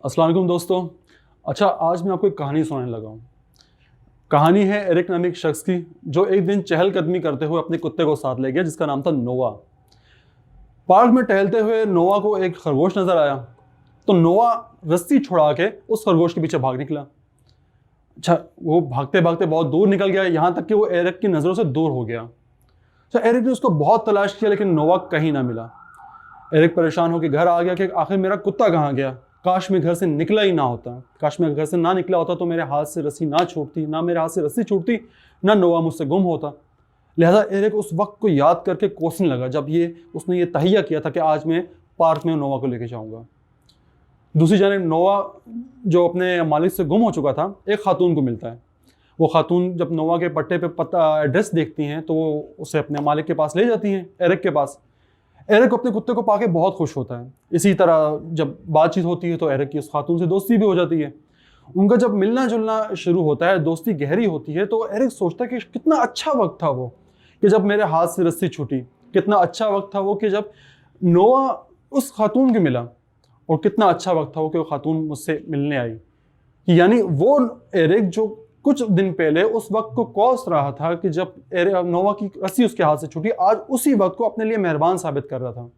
अस्सलाम वालेकुम दोस्तों। अच्छा, आज मैं आपको एक कहानी सुनाने लगा हूँ। कहानी है एरिक नामी एक शख्स की, जो एक दिन चहलकदमी करते हुए अपने कुत्ते को साथ ले गया, जिसका नाम था नोवा। पार्क में टहलते हुए नोवा को एक खरगोश नजर आया, तो नोवा रस्सी छुड़ा के उस खरगोश के पीछे भाग निकला। अच्छा, वो भागते भागते बहुत दूर निकल गया, यहाँ तक कि वो एरिक की नज़रों से दूर हो गया। अच्छा, एरिक ने उसको बहुत तलाश किया, लेकिन नोवा कहीं ना मिला। एरिक परेशान होकर घर आ गया कि आखिर मेरा कुत्ता कहाँ गया। काश मैं घर से निकला ही ना होता, काश मैं घर से ना निकला होता तो मेरे हाथ से रस्सी ना छूटती, ना मेरे हाथ से रस्सी छूटती, ना नोवा मुझसे गुम होता। लिहाजा एरिक उस वक्त को याद करके कोसने लगा जब उसने ये तहिया किया था कि आज मैं पार्क में नोवा को लेके जाऊंगा। दूसरी जानिब नोवा, जो अपने मालिक से गुम हो चुका था, एक खातून को मिलता है। वो खातून जब नोवा के पट्टे पे पता एड्रेस देखती हैं तो वो उसे अपने मालिक के पास ले जाती हैं, एरिक के पास। एरिक अपने कुत्ते को पाके बहुत खुश होता है। इसी तरह जब बातचीत होती है तो एरिक की उस खातून से दोस्ती भी हो जाती है। उनका जब मिलना जुलना शुरू होता है, दोस्ती गहरी होती है, तो एरिक सोचता है कि कितना अच्छा वक्त था वो कि जब मेरे हाथ से रस्सी छूटी। कितना अच्छा वक्त था वो कि जब नोवा उस खातून के मिला, और कितना अच्छा वक्त था वो कि वो खातून मुझसे मिलने आई। यानी वो एरिक जो कुछ दिन पहले उस वक्त को कोस रहा था कि जब नोवा की रस्सी उसके हाथ से छूटी, आज उसी वक्त को अपने लिए मेहरबान साबित कर रहा था।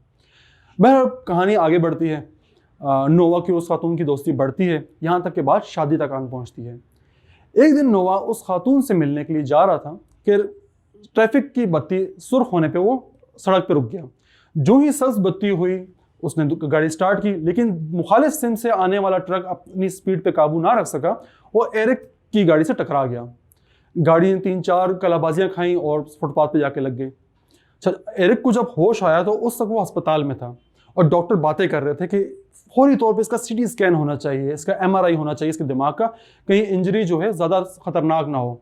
बहर कहानी आगे बढ़ती है। नोवा की उस खातून की दोस्ती बढ़ती है, यहाँ तक कि बात शादी तक आन पहुँचती है। एक दिन नोवा उस खातून से मिलने के लिए जा रहा था कि ट्रैफिक की बत्ती सुर्ख होने पे वो सड़क पे रुक गया। जो ही सब्ज बत्ती हुई, उसने गाड़ी स्टार्ट की, लेकिन मुखालिफ सिम से आने वाला ट्रक अपनी स्पीड पे काबू ना रख सका। वो एरिक की गाड़ी से टकरा गया। गाड़ी ने 3-4 कलाबाजियां खाई और फुटपाथ पे जाके लग गई। अच्छा, एरिक को जब होश आया तो उस वक्त वो अस्पताल में था और डॉक्टर बातें कर रहे थे कि फौरी तौर पे इसका सीटी स्कैन होना चाहिए, इसका एमआरआई होना चाहिए इसके दिमाग का, कहीं इंजरी जो है ज़्यादा खतरनाक ना हो।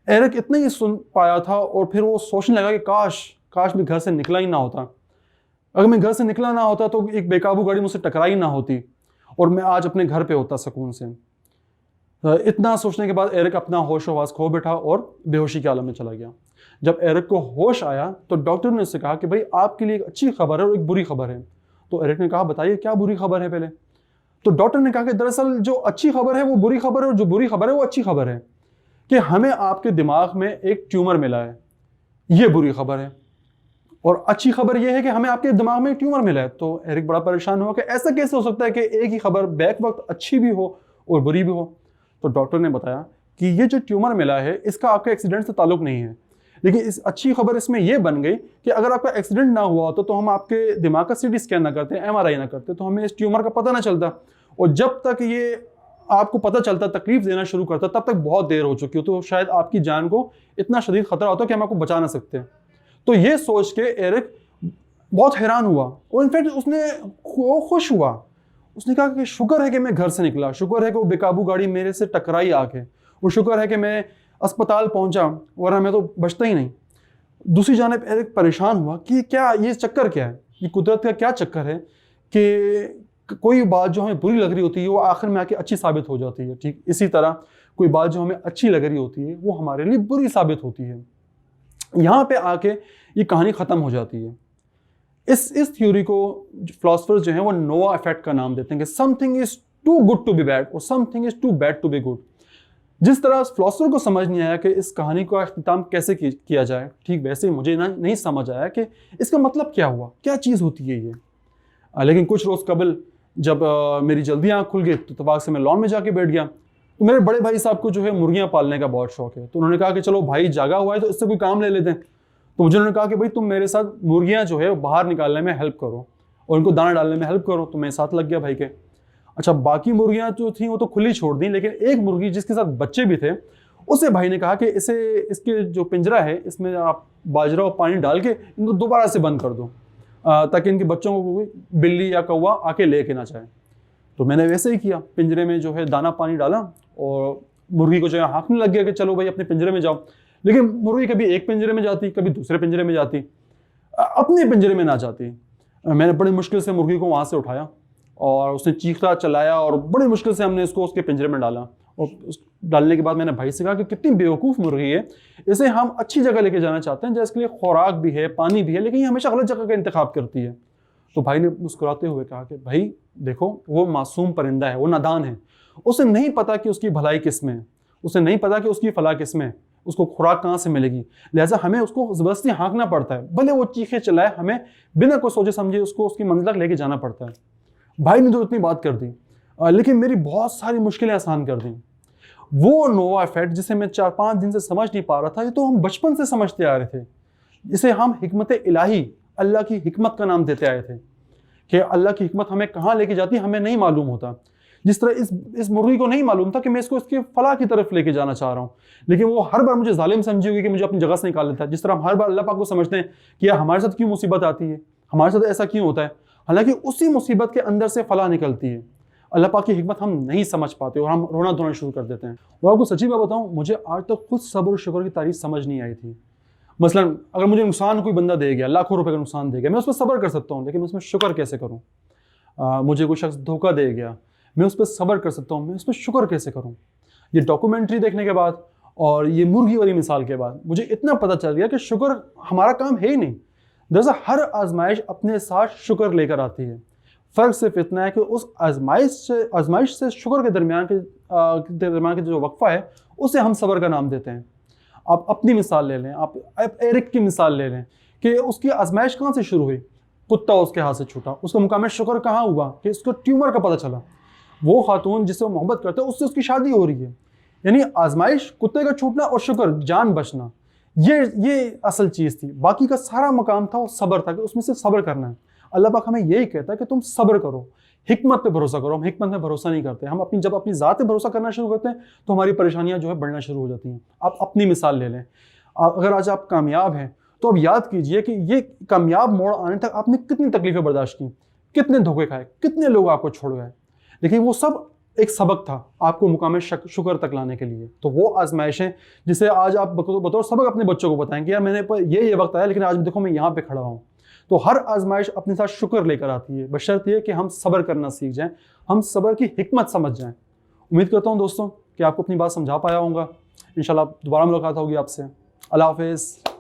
एरिक इतना ही सुन पाया था और फिर वो सोचने लगा कि काश मैं घर से निकला ही ना होता। अगर मैं घर से निकला ना होता तो एक बेकाबू गाड़ी मुझसे टकराई ना होती और मैं आज अपने घर पे होता सुकून से। इतना सोचने के बाद एरिक अपना होश हवास खो बैठा और बेहोशी के आलम में चला गया। जब एरिक को होश आया तो डॉक्टर ने उससे कहा कि भाई, आपके लिए एक अच्छी खबर है और एक बुरी खबर है। तो एरिक ने कहा, बताइए क्या बुरी खबर है पहले। तो डॉक्टर ने कहा कि दरअसल जो अच्छी खबर है वो बुरी खबर है और जो बुरी खबर है वो अच्छी खबर है, कि हमें आपके दिमाग में एक ट्यूमर मिला है, ये बुरी खबर है। और अच्छी खबर यह है कि हमें आपके दिमाग में एक ट्यूमर मिला है। तो एरिक बड़ा परेशान हुआ कि ऐसा कैसे हो सकता है कि एक ही खबर बैक वक्त अच्छी भी हो और बुरी भी हो। तो डॉक्टर ने बताया कि ये जो ट्यूमर मिला है इसका आपके एक्सीडेंट से ताल्लुक नहीं है, लेकिन इस अच्छी खबर इसमें यह बन गई कि अगर आपका एक्सीडेंट ना हुआ होता तो हम आपके दिमाग का सीटी स्कैन ना करते, एमआरआई ना करते, तो हमें इस ट्यूमर का पता ना चलता। और जब तक ये आपको पता चलता, तकलीफ देना शुरू करता, तब तक बहुत देर हो चुकी हो, तो शायद आपकी जान को इतना शदीद खतरा होता कि हम आपको बचा ना सकते। तो ये सोच के एरिक बहुत हैरान हुआ और इनफैक्ट उसने खुश हुआ। उसने कहा कि शुक्र है कि मैं घर से निकला, शुक्र है कि वो बेकाबू गाड़ी मेरे से टकराई आके, और शुक्र है कि मैं अस्पताल पहुंचा, वरना मैं तो बचता ही नहीं। दूसरी जानिब एरिक परेशान हुआ कि क्या ये चक्कर क्या है, ये कुदरत का क्या चक्कर है कि कोई बात जो हमें बुरी लग रही होती है वो आखिर में आके अच्छी साबित हो जाती है। ठीक इसी तरह कोई बात जो हमें अच्छी लग रही होती है वो हमारे लिए बुरी साबित होती है। यहाँ पे आके ये कहानी ख़त्म हो जाती है। इस थ्योरी को फिलोसफर्स जो हैं वो नोवा इफेक्ट का नाम देते हैं कि something is too good to be bad और something is too bad to be good. जिस तरह फिलोसफर को समझ नहीं आया कि इस कहानी का अख्तिताम कैसे किया जाए, ठीक वैसे ही मुझे नहीं समझ आया कि इसका मतलब क्या हुआ, क्या चीज़ होती है ये। लेकिन कुछ रोज़ कबल जब मेरी जल्दी आँख खुल गई तो तबाक से मैं लॉन में जाके बैठ गया। तो मेरे बड़े भाई साहब को जो है मुर्गियाँ पालने का बहुत शौक है, तो उन्होंने कहा कि चलो भाई जागा हुआ है तो इससे कोई काम ले लेते हैं। तो मुझे उन्होंने कहा कि भाई तुम मेरे साथ मुर्गियाँ जो है बाहर निकालने में हेल्प करो और उनको दाना डालने में हेल्प करो। तो मैं साथ लग गया भाई के। अच्छा, बाकी मुर्गियाँ जो थी वो तो खुली छोड़ दी, लेकिन एक मुर्गी जिसके साथ बच्चे भी थे, उसे भाई ने कहा कि इसके जो पिंजरा है इसमें आप बाजरा और पानी डाल के इनको दोबारा से बंद कर दो, ताकि इनके बच्चों को कोई बिल्ली या कौवा आके लेके ना जाए। तो मैंने वैसे ही किया, पिंजरे में जो है दाना पानी डाला और मुर्गी को जो है हाँकने लग गया कि चलो भाई अपने पिंजरे में जाओ। लेकिन मुर्गी कभी एक पिंजरे में जाती, कभी दूसरे पिंजरे में जाती, अपने पिंजरे में ना जाती। मैंने बड़ी मुश्किल से मुर्गी को वहाँ से उठाया और उसने चीखा चिल्लाया और बड़ी मुश्किल से हमने इसको उसके पिंजरे में डाला। और डालने के बाद मैंने भाई से कहा कि कितनी बेवकूफ़ मुर्गी है, इसे हम अच्छी जगह लेके जाना चाहते हैं जहाँ इसके लिए खुराक भी है, पानी भी है, लेकिन ये हमेशा गलत जगह का इंतखाब करती है। तो भाई ने मुस्कुराते हुए कहा कि भाई देखो वो मासूम परिंदा है, वो नादान है, उसे नहीं पता कि उसकी भलाई किस में है, उसे नहीं पता कि उसकी फलाह किस में है, उसको खुराक कहाँ से मिलेगी। लिहाजा हमें उसको ज़बरदस्ती हाँकना पड़ता है, भले वो चीखे चिल्लाए, हमें बिना कुछ सोचे समझे उसको उसकी मंजिल तक लेके जाना पड़ता है। भाई ने तो इतनी बात कर दी, लेकिन मेरी बहुत सारी मुश्किलें आसान कर दी। वो नोवा इफेक्ट जिसे मैं 4-5 दिन से समझ नहीं पा रहा था, ये तो हम बचपन से समझते आ रहे थे, जिसे हम हिकमत इलाही, अल्लाह की हिकमत का नाम देते आए थे कि अल्लाह की हिकमत हमें कहाँ लेके जाती हमें नहीं मालूम होता। जिस तरह इस मुर्गी को नहीं मालूम था कि मैं इसको इसके फलाह की तरफ लेके जाना चाह रहा हूँ, लेकिन वो हर बार मुझे जालिम समझी होगी कि मुझे अपनी जगह से निकाल लेता है। जिस तरह हम हर बार अल्लाह पाक को समझते हैं कि यार हमारे साथ क्यों मुसीबत आती है, हमारे साथ ऐसा क्यों होता है, हालांकि उसी मुसीबत के अंदर से फलाह निकलती है। अल्लाह पाक की हिकमत हम नहीं समझ पाते और हम रोना धोना शुरू कर देते हैं। और आपको सच्ची बात बताऊँ, मुझे आज तक खुद सब्र और शुक्र की तारीफ समझ नहीं आई थी। मसलन अगर मुझे नुकसान कोई बंदा दे गया, लाखों रुपए का नुकसान दे गया, मैं उस पर सब्र कर सकता हूँ, लेकिन उसमें शुक्र कैसे करूँ। मुझे कोई शख्स धोखा दे गया, मैं उस पर सब्र कर सकता हूँ, मैं उस पर शुक्र कैसे करूँ। ये डॉक्यूमेंट्री देखने के बाद और ये मुर्गी वाली मिसाल के बाद मुझे इतना पता चल गया कि शुक्र हमारा काम है ही नहीं। दरअसल हर आजमाइश अपने साथ शुक्र लेकर आती है। फ़र्क सिर्फ इतना है कि उस आजमाइश से शुक्र के दरमियान के जो वक्फा है उसे हम सब्र का नाम देते हैं। आप अपनी मिसाल ले लें, आप एरिक की मिसाल ले लें कि उसकी आजमाइश कहाँ से शुरू हुई। कुत्ता उसके हाथ से छूटा, उसका मुकाम शुक्र कहाँ हुआ कि उसको ट्यूमर का पता चला। वो खातून जिससे वो मोहब्बत करता है उससे उसकी शादी हो रही है। यानी आजमाइश, कुत्ते का छूटना और शुक्र, जान बचना, ये असल चीज़ थी। बाकी का सारा मकाम था वो सब्र था कि उसमें से सब्र करना है। अल्लाह पाक हमें यही कहता है कि तुम सब्र करो, हिकमत पे भरोसा करो। हम हिकमत में भरोसा नहीं करते। हम जब अपनी ज़ात पे भरोसा करना शुरू करते हैं तो हमारी परेशानियां जो है बढ़ना शुरू हो जाती हैं। आप अपनी मिसाल ले लें, अगर आज आप कामयाब हैं तो अब याद कीजिए कि ये कामयाब मोड़ आने तक आपने कितनी तकलीफें बर्दाश्त की, कितने धोखे खाए, कितने लोग आपको छोड़ गए, लेकिन वो सब एक सबक था आपको मुकाम शुक्र तक लाने के लिए। तो वो आजमाइशें जिसे आज आप बतौर सबक अपने बच्चों को बताएं कि यार मैंने ये वक्त आया, लेकिन आज देखो मैं यहाँ पे खड़ा हूँ। तो हर आजमाइश अपने साथ शुक्र लेकर आती है, बशर्त ये कि हम सब्र करना सीख जाएं, हम सब्र की हिकमत समझ जाएं। उम्मीद करता हूँ दोस्तों कि आपको अपनी बात समझा पाया होगा। इंशाल्लाह दोबारा मुलाकात होगी आपसे। अल्लाह हाफिज़।